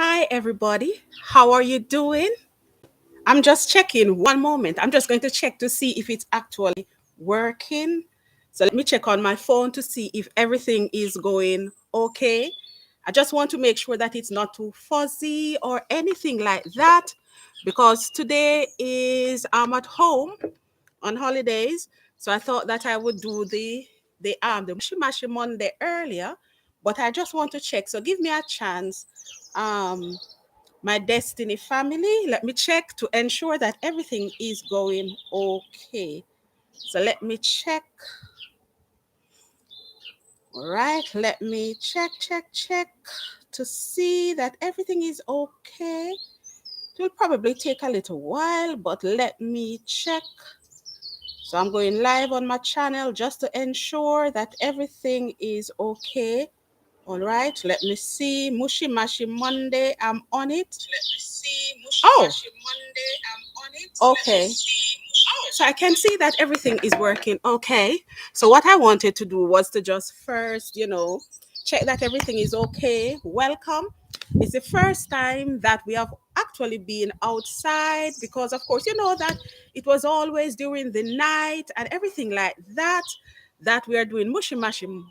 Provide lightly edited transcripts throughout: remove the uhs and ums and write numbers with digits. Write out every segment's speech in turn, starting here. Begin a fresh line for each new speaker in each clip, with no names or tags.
Hi, everybody. How are you doing? I'm just checking one moment. I'm just going to check to see if it's actually working. So let me check on my phone to see if everything is going okay. I just want to make sure that it's not too fuzzy or anything like that because today is I'm at home on holidays. So I thought that I would do the Mushy Mashy Monday earlier, but I just want to check. So give me a chance. Um my Destiny family. Let me check to ensure that everything is going okay. So let me check. All right, let me check to see that everything is okay. It will probably take a little while, but let me check. So I'm going live on my channel just to ensure that everything is okay. All right, let me see. Mushy Mashy Monday, I'm on it. Let me see. Mushy Mashy Monday, I'm on it. Okay. So I can see that everything is working okay. So what I wanted to do was to just first, check that everything is okay. Welcome. It's the first time that we have actually been outside because, of course, you know that it was always during the night and everything like that that we are doing Mushy Mashy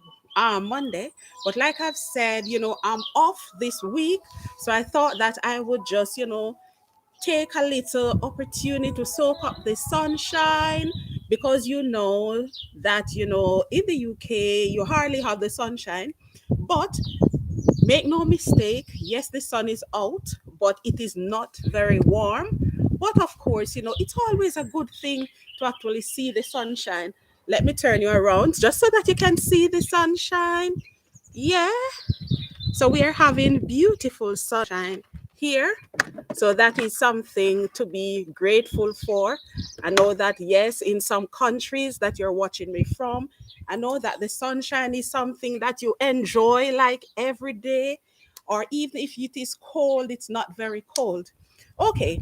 Monday. But like I've said, I'm off this week. So I thought that I would just, take a little opportunity to soak up the sunshine because you know that, in the UK, you hardly have the sunshine. But make no mistake, yes, the sun is out, but it is not very warm. But of course, it's always a good thing to actually see the sunshine. Let me turn you around just so that you can see the sunshine. Yeah. So we are having beautiful sunshine here. So that is something to be grateful for. I know that, yes, in some countries that you're watching me from, I know that the sunshine is something that you enjoy like every day, or even if it is cold, it's not very cold. Okay,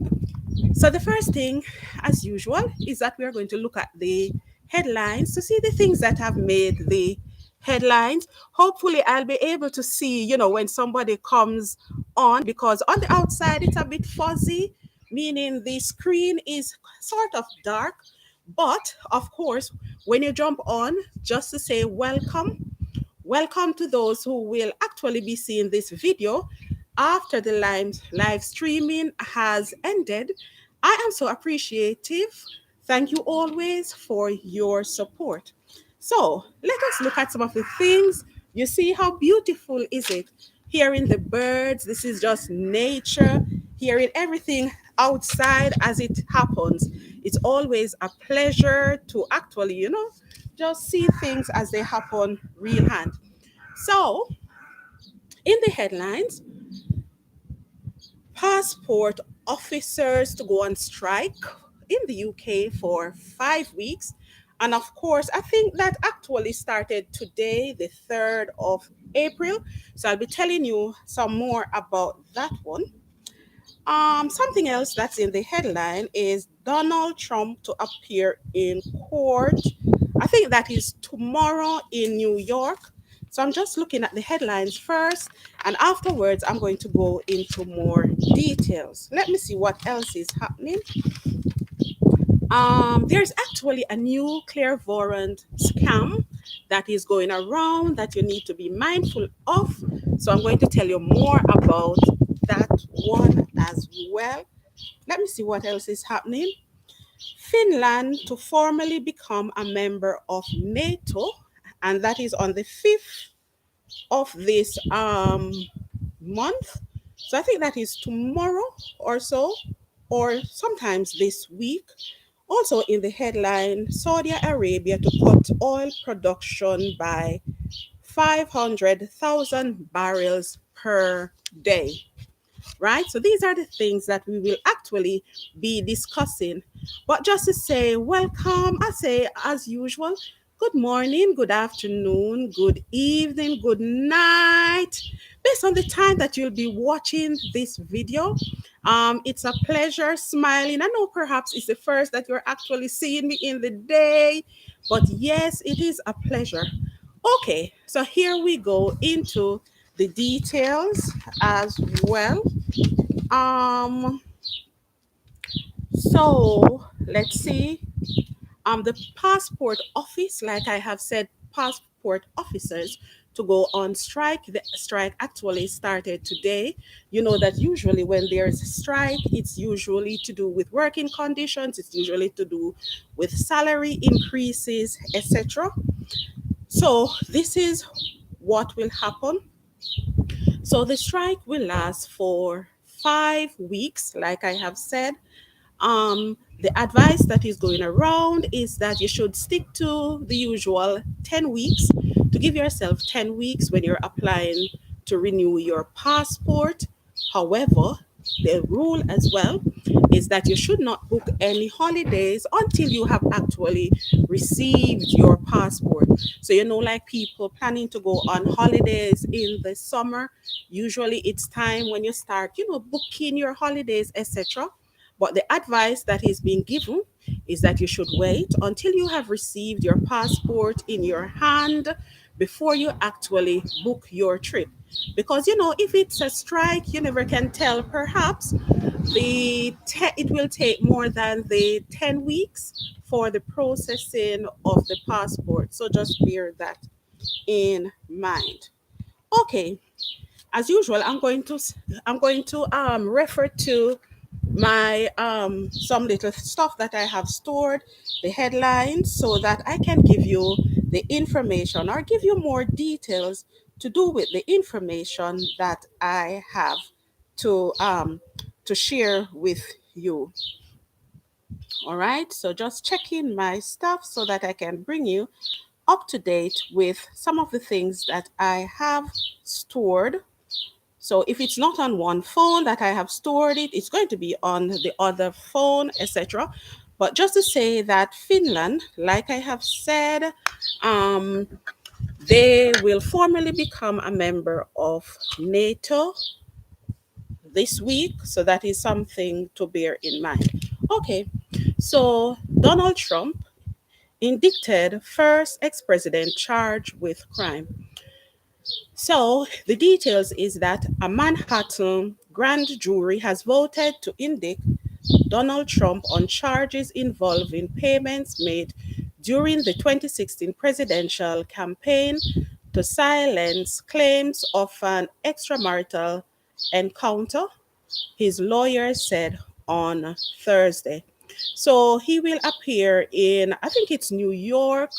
so the first thing, as usual, is that we are going to look at the headlines to see the things that have made the headlines. Hopefully, I'll be able to see, when somebody comes on, because on the outside it's a bit fuzzy, meaning the screen is sort of dark. But of course, when you jump on, just to say welcome to those who will actually be seeing this video after the live streaming has ended. I am so appreciative. Thank you always for your support. So let us look at some of the things. You see how beautiful is it? Hearing the birds, this is just nature, hearing everything outside as it happens. It's always a pleasure to actually, just see things as they happen real hand. So, in the headlines, passport officers to go on strike in the UK for 5 weeks. And of course, I think that actually started today, the 3rd of April. So I'll be telling you some more about that one. Something else that's in the headline is Donald Trump to appear in court. I think that is tomorrow in New York. So I'm just looking at the headlines first, and afterwards I'm going to go into more details. Let me see what else is happening. There's actually a new clairvoyant scam that is going around that you need to be mindful of. So I'm going to tell you more about that one as well. Let me see what else is happening. Finland to formally become a member of NATO, and that is on the 5th of this month. So I think that is tomorrow or so, or sometimes this week. Also in the headline, Saudi Arabia to cut oil production by 500,000 barrels per day. Right? So these are the things that we will actually be discussing. But just to say welcome, I say as usual, good morning, good afternoon, good evening, good night. Based on the time that you'll be watching this video, it's a pleasure smiling. I know perhaps it's the first that you're actually seeing me in the day, but yes, it is a pleasure. Okay, so here we go into the details as well. Um, so let's see. The passport office, like I have said, passport officers to go on strike. The strike actually started today. You know that usually when there's a strike, it's usually to do with working conditions, it's usually to do with salary increases, etc. So this is what will happen. So the strike will last for 5 weeks, like I have said. The advice that is going around is that you should stick to the usual 10 weeks, to give yourself 10 weeks when you're applying to renew your passport. However, the rule as well is that you should not book any holidays until you have actually received your passport. So, like people planning to go on holidays in the summer, usually it's time when you start, booking your holidays, etc. But the advice that is being given is that you should wait until you have received your passport in your hand before you actually book your trip. Because, if it's a strike, you never can tell. Perhaps it will take more than the 10 weeks for the processing of the passport. So just bear that in mind. Okay, as usual, I'm going to refer to my some little stuff that I have stored, the headlines, so that I can give you the information or give you more details to do with the information that I have to share with you. All right, so just checking my stuff so that I can bring you up to date with some of the things that I have stored. So if it's not on one phone that I have stored it, it's going to be on the other phone, etc. But just to say that Finland, like I have said, um, they will formally become a member of NATO this week. So that is something to bear in mind. Okay, so Donald Trump indicted first ex-president charged with crime. So the details is that a Manhattan grand jury has voted to indict Donald Trump on charges involving payments made during the 2016 presidential campaign to silence claims of an extramarital encounter, his lawyer said on Thursday. So he will appear in, I think it's New York,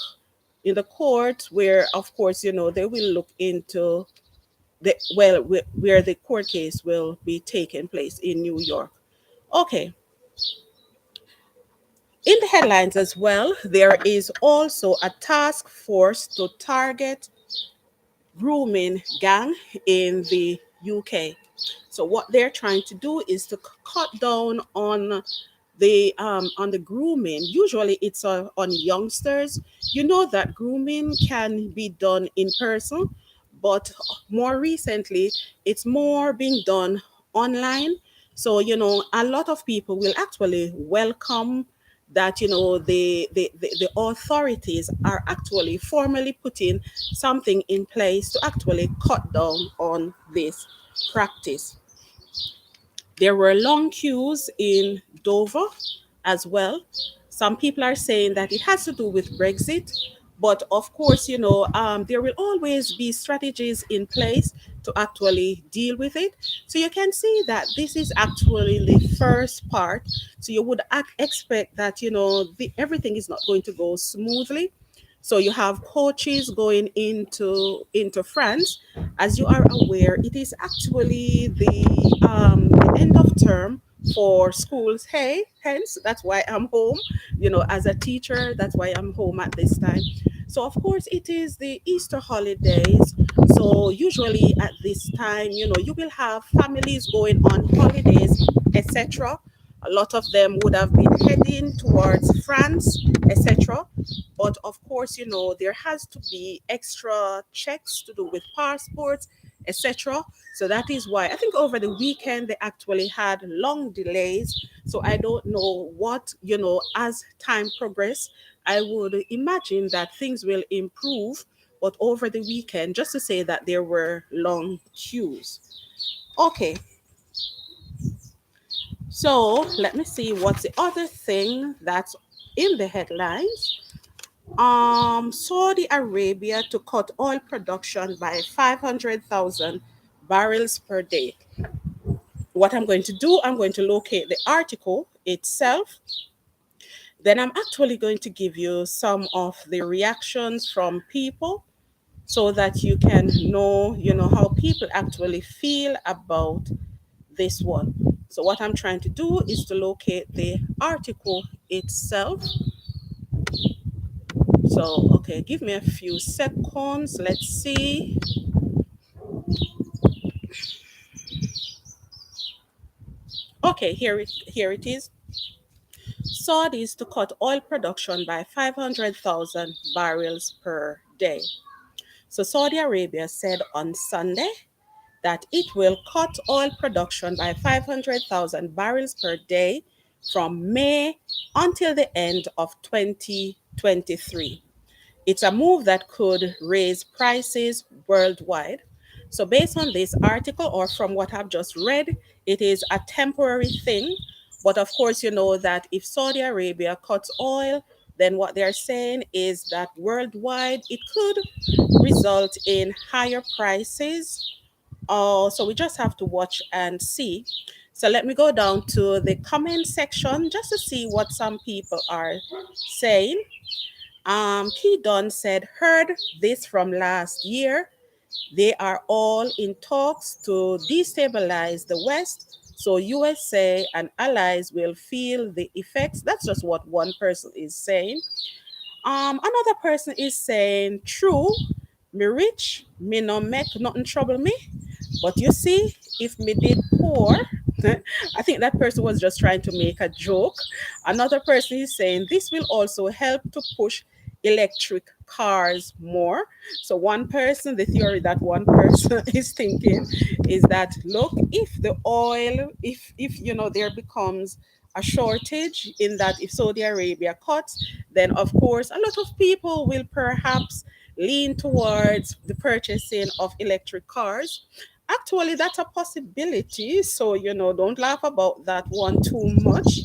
in the court where, of course, they will look into where the court case will be taking place in New York. Okay. In the headlines as well, there is also a task force to target grooming gang in the UK. So what they're trying to do is to cut down on the grooming. Usually it's on youngsters. You know that grooming can be done in person, but more recently it's more being done online. So a lot of people will actually welcome that the authorities are actually formally putting something in place to actually cut down on this practice. There were long queues in Dover as well. Some people are saying that it has to do with Brexit, but of course, there will always be strategies in place to actually deal with it. So you can see that this is actually the first part. So you would expect that everything is not going to go smoothly. So you have coaches going into France. As you are aware, it is actually the end of term for schools. Hey, hence that's why I'm home. As a teacher, that's why I'm home at this time. So of course it is the Easter holidays. So usually at this time, you will have families going on holidays, etc. A lot of them would have been heading towards France, etc. But of course, there has to be extra checks to do with passports, etc. So that is why I think over the weekend they actually had long delays. So I don't know what, as time progresses, I would imagine that things will improve but over the weekend, just to say that there were long queues. Okay, so let me see what's the other thing that's in the headlines. Saudi Arabia to cut oil production by 500,000 barrels per day. What I'm going to do, I'm going to locate the article itself. Then I'm actually going to give you some of the reactions from people so that you can know how people actually feel about this one. So what I'm trying to do is to locate the article itself. So, okay, give me a few seconds. Let's see. Okay, here it is. Saudis to cut oil production by 500,000 barrels per day. So Saudi Arabia said on Sunday that it will cut oil production by 500,000 barrels per day from May until the end of 2023. It's a move that could raise prices worldwide. So, based on this article, or from what I've just read, it is a temporary thing. But of course, you know that if Saudi Arabia cuts oil, then what they're saying is that worldwide it could result in higher prices. So we just have to watch and see. So let me go down to the comment section just to see what some people are saying. Key Don said, heard this from last year. They are all in talks to destabilize the West. So USA and allies will feel the effects. That's just what one person is saying. Another person is saying, true, me rich, me no make nothing trouble me. But you see, if me did poor, I think that person was just trying to make a joke. Another person is saying this will also help to push electric cars more. So one person, the theory that one person is thinking is that look, if the oil, if there becomes a shortage in that if Saudi Arabia cuts, then of course a lot of people will perhaps lean towards the purchasing of electric cars. Actually, that's a possibility. So, don't laugh about that one too much.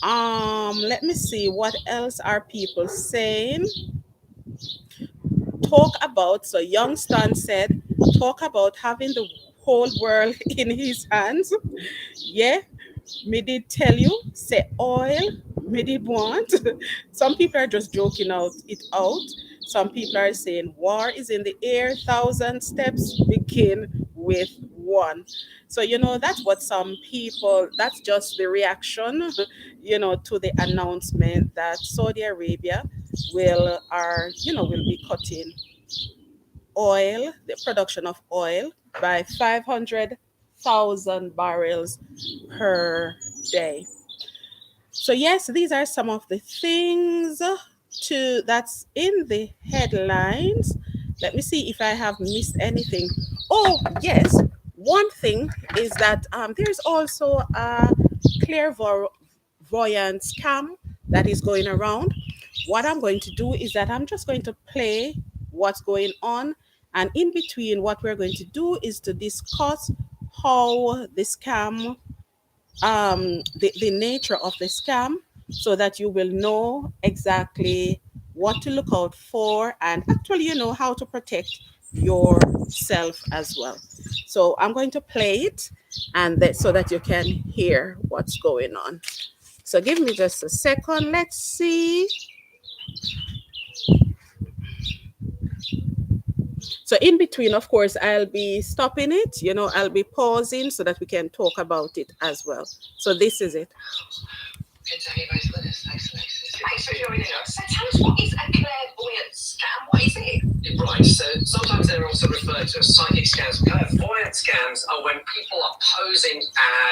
Let me see what else are people saying. Talk about, so Young Stan said, talk about having the whole world in his hands. Yeah, me did tell you, say oil, me did want. Some people are just joking it out. Some people are saying war is in the air, thousand steps begin with one. So, that's what some people, that's just the reaction, to the announcement that Saudi Arabia will be cutting oil, the production of oil by 500,000 barrels per day. So yes, these are some of the things that's in the headlines. Let me see if I have missed anything. Oh yes, one thing is that there's also a clairvoyant scam that is going around. What I'm going to do is that I'm just going to play what's going on, and in between, what we're going to do is to discuss how the scam the nature of the scam so that you will know exactly what to look out for and actually how to protect yourself as well. So I'm going to play it so that you can hear what's going on. So give me just a second. Let's see. So in between, of course, I'll be stopping it, I'll be pausing so that we can talk about it as well. So this is it. Good to have you both with us. Thanks, Alexis. Thanks for joining us. So tell us, what is a clairvoyant scam? What is it? Right, so sometimes they're also referred to as psychic scams. Clairvoyant scams are when people are posing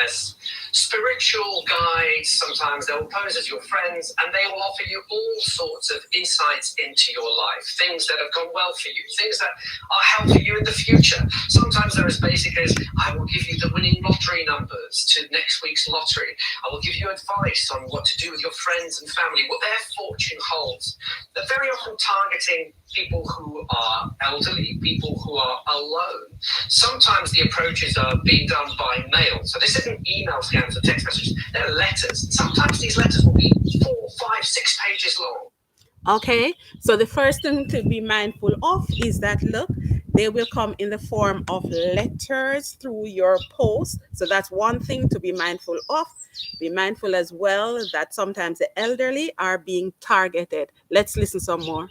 as spiritual guides. Sometimes they'll pose as your friends and they will offer you all sorts of insights into your life, things that have gone well for you, things that are helping you in the future. Sometimes they're as basic as, I will give you the winning lottery numbers to next week's lottery. I will give you advice on what to do with your friends and family.
what their fortune holds. They're very often targeting people who are elderly, people who are alone. Sometimes the approaches are being done by mail. So this isn't email scams or text messages, they're letters. Sometimes these letters will be 4, 5, 6 pages long.
Okay, so the first thing to be mindful of is that look, they will come in the form of letters through your post. So that's one thing to be mindful of. Be mindful as well that sometimes the elderly are being targeted. Let's listen some more.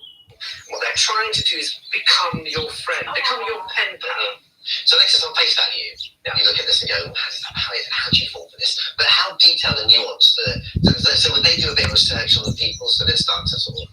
What they're trying to do is become your friend, become your pen pal. So this is on face value. Yeah. You look at this and go, how do you fall for this? But how detailed and nuanced? So would they do a bit of research on the people so they start to sort of,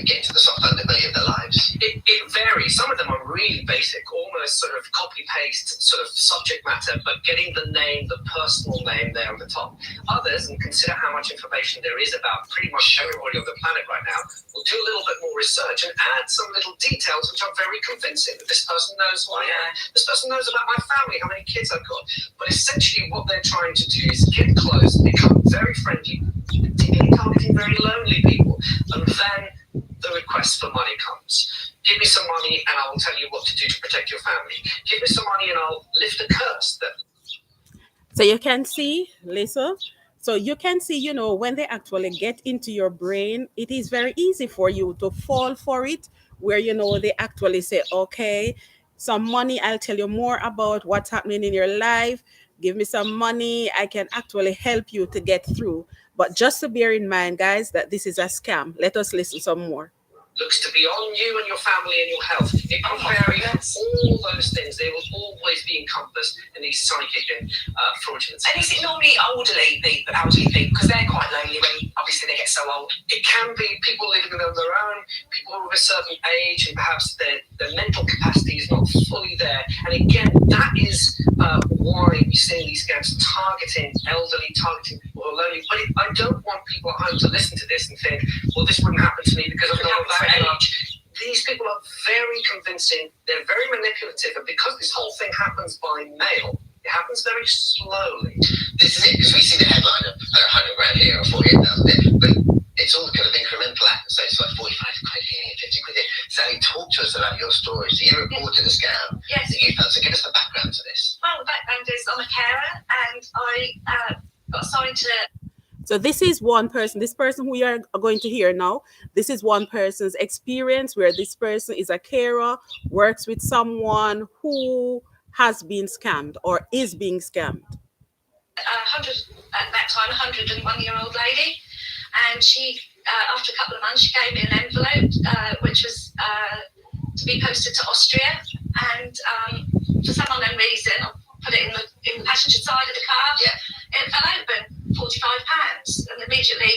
get into the soft underbelly of their lives? It varies. Some of them are really basic, almost sort of copy-paste sort of subject matter, but getting the name, the personal name there on the top. Others, and consider how much information there is about pretty much everybody on the planet right now, will do a little bit more research and add some little details which are very convincing. This person knows who I am. This person knows about my family, how many kids I've got. But essentially what they're trying to do is get close, become very friendly, typically targeting very lonely people, and then the request for money comes. Give me some money and I will tell you what to do to protect your family. Give me some money and I'll lift a curse.
So you can see, Lisa. So you can see, when they actually get into your brain, it is very easy for you to fall for it, where, they actually say, okay, some money, I'll tell you more about what's happening in your life. Give me some money. I can actually help you to get through. But just to bear in mind, guys, that this is a scam. Let us listen some more.
Looks to be on you and your family and your health. It can vary. All those things, they will always be encompassed in these psychic and fraudulent. And is it normally elderly people, because they're quite lonely when obviously they get so old? It can be people living on their own, people who are of a certain age, and perhaps their mental capacity is not fully there. And again, that is why we're seeing these scams targeting elderly, targeting people who are lonely. But I don't want people at home to listen to this and think, well, this wouldn't happen to me because I'm not of that age. These people are very convincing, they're very manipulative, and because this whole thing happens by mail, it happens very slowly. This is it, because we see the headline of 100 grand here or 48,000 there, but it's all kind of incremental acts. So it's like 45 quid here, 50 quid here. Sally, talk to us about your story. So you reported a scam that you found. So give us the background to this.
Well, the background is I'm a carer, and I got assigned to.
So this is one person, this person who you are going to hear now, this is one person's experience where this person is a carer, works with someone who has been scammed or is being scammed.
100 at that time, 101-year-old lady, and she, after a couple of months, she gave me an envelope which was to be posted to Austria, and for some unknown reason, I put it in the passenger side of the car. Yeah. It fell open. £45, and immediately,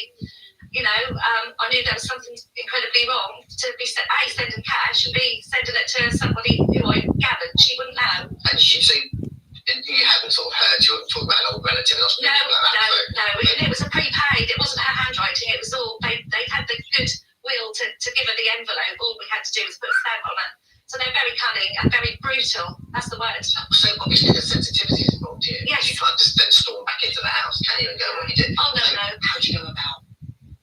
I knew there was something incredibly wrong to be sending cash and B, sending it to somebody who I gathered she wouldn't know.
And you hadn't sort of heard you talk about an old relative in hospital?
No. And it was a prepaid. It wasn't her handwriting. It was all they had the good will to give her the envelope. All we had to do was put a stamp on it. So they're very cunning and very brutal. That's the word.
So obviously there's sensitivities involved here.
Yes.
You can't just then storm back into the house, can you, and go, what you did?
Oh, no.
How do you go about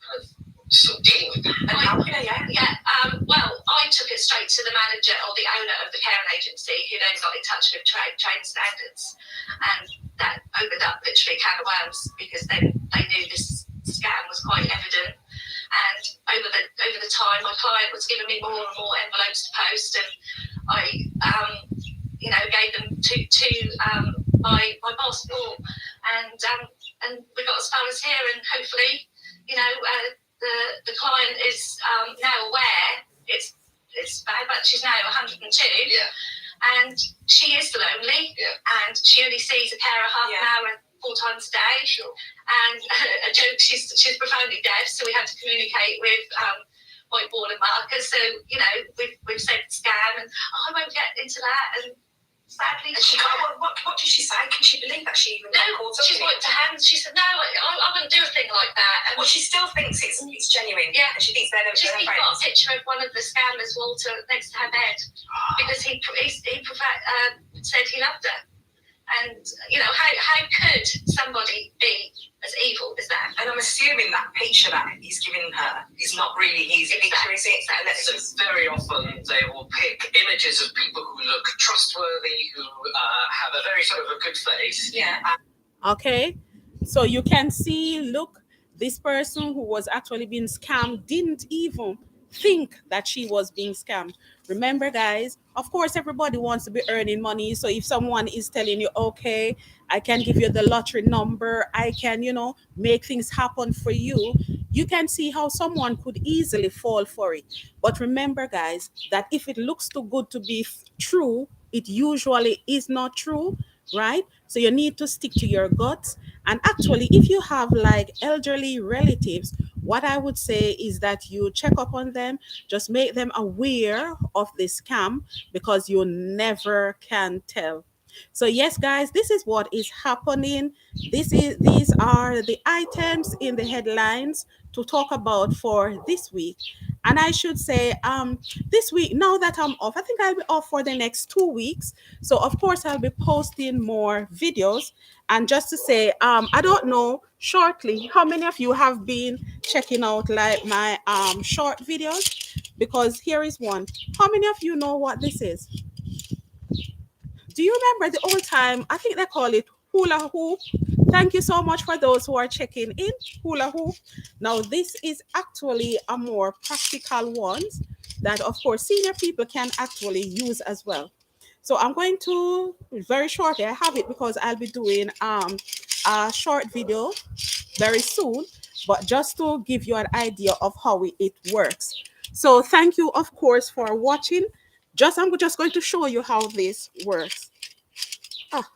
kind of sort of dealing with that?
Well, I took it straight to the manager or the owner of the caring agency, who then got in touch with trade standards. And that opened up literally a can of worms, because then they knew this scam was quite evident. And over the time, my client was giving me more and more envelopes to post, and I, gave them to my boss, Paul, and we got as far as here, and hopefully, the client is now aware it's bad, but she's now 102.
Yeah.
And she is lonely.
Yeah.
And she only sees a carer half an hour 4 times a day.
Sure.
And a joke, she's profoundly deaf, so we had to communicate with whiteboard and markers. So, we've said scam, and I won't get into that. And sadly,
and she can't. What did she say? Can she believe that she even got caught up?
She's wiped her hands. She said, "No, I wouldn't do a thing like that." And
she still thinks it's genuine.
Yeah,
and she thinks they're
she's
friends.
even got a picture of one of the scammers, Walter, next to her bed, because he said he loved her. And how could somebody be a as evil as that.
And I'm assuming that picture that he's giving her is not really his picture, is it?
So very often they will pick images of people who look trustworthy, who have a very sort of a good face.
Yeah.
Okay, so you can see, look, this person who was actually being scammed didn't even think that she was being scammed. Remember, guys, of course, everybody wants to be earning money. So if someone is telling you, okay, I can give you the lottery number, I can, make things happen for you, you can see how someone could easily fall for it. But remember, guys, that if it looks too good to be true, it usually is not true, right? So you need to stick to your guts. And actually, if you have like elderly relatives, what I would say is that you check up on them, just make them aware of this scam, because you never can tell. So yes, guys, this is what is happening. These are the items in the headlines to talk about for this week. And I should say, this week, now that I'm off, I think I'll be off for the next 2 weeks. So of course I'll be posting more videos. And just to say, I don't know shortly how many of you have been checking out like my short videos, because here is one. How many of you know what this is? Do you remember the old time? I think they call it hula hoop. Thank you so much for those who are checking in. Hula hoop. Now, this is actually a more practical one that, of course, senior people can actually use as well. So I'm going to very shortly. I have it because I'll be doing a short video very soon, but just to give you an idea of how it works. So thank you, of course, for watching. I'm just going to show you how this works. Ah,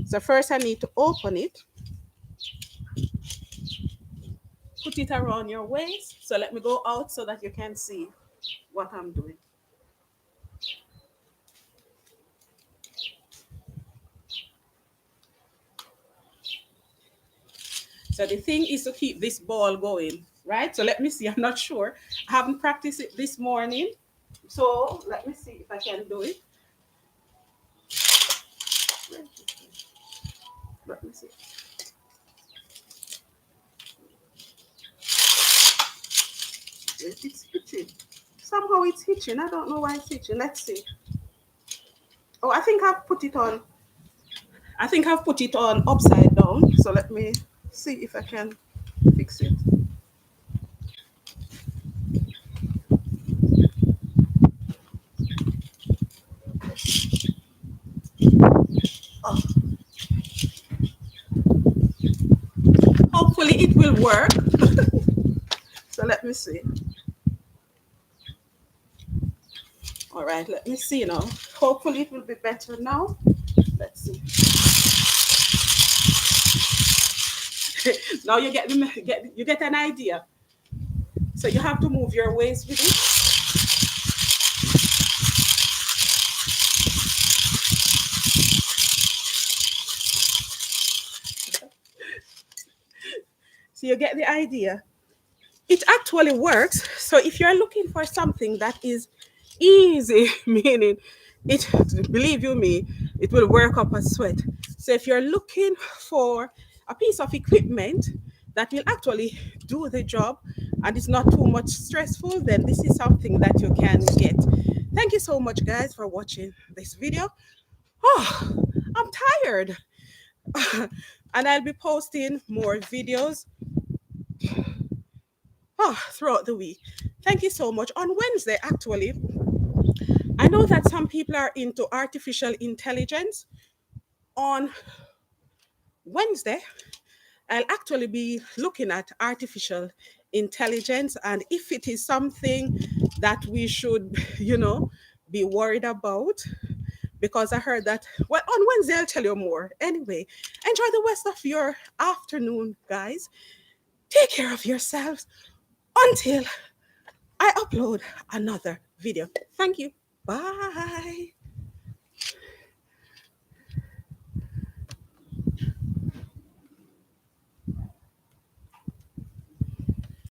so first I need to open it, put it around your waist. So let me go out so that you can see what I'm doing. So the thing is to keep this ball going, right? So let me see. I'm not sure. I haven't practiced it this morning. So let me see if I can do it. Let me see. It's hitching. Somehow it's hitching. I don't know why it's hitching. Let's see. Oh, I think I've put it on. I think I've put it on upside down. So let me see if I can fix it. Oh, hopefully it will work. So let me see. All right, let me see now. Hopefully it will be better now. Let's see. Now you get an idea. So you have to move your waist with it. So you get the idea. It actually works. So if you're looking for something that is easy, meaning it, believe you me, it will work up a sweat. So if you're looking for a piece of equipment that will actually do the job and it's not too much stressful, then this is something that you can get. Thank you so much, guys, for watching this video. Oh, I'm tired. And I'll be posting more videos throughout the week. Thank you so much. On Wednesday, actually, I know that some people are into artificial intelligence. On Wednesday, I'll actually be looking at artificial intelligence and if it is something that we should, be worried about. Because I heard that, well, on Wednesday, I'll tell you more. Anyway, enjoy the rest of your afternoon, guys. Take care of yourselves until I upload another video. Thank you. Bye.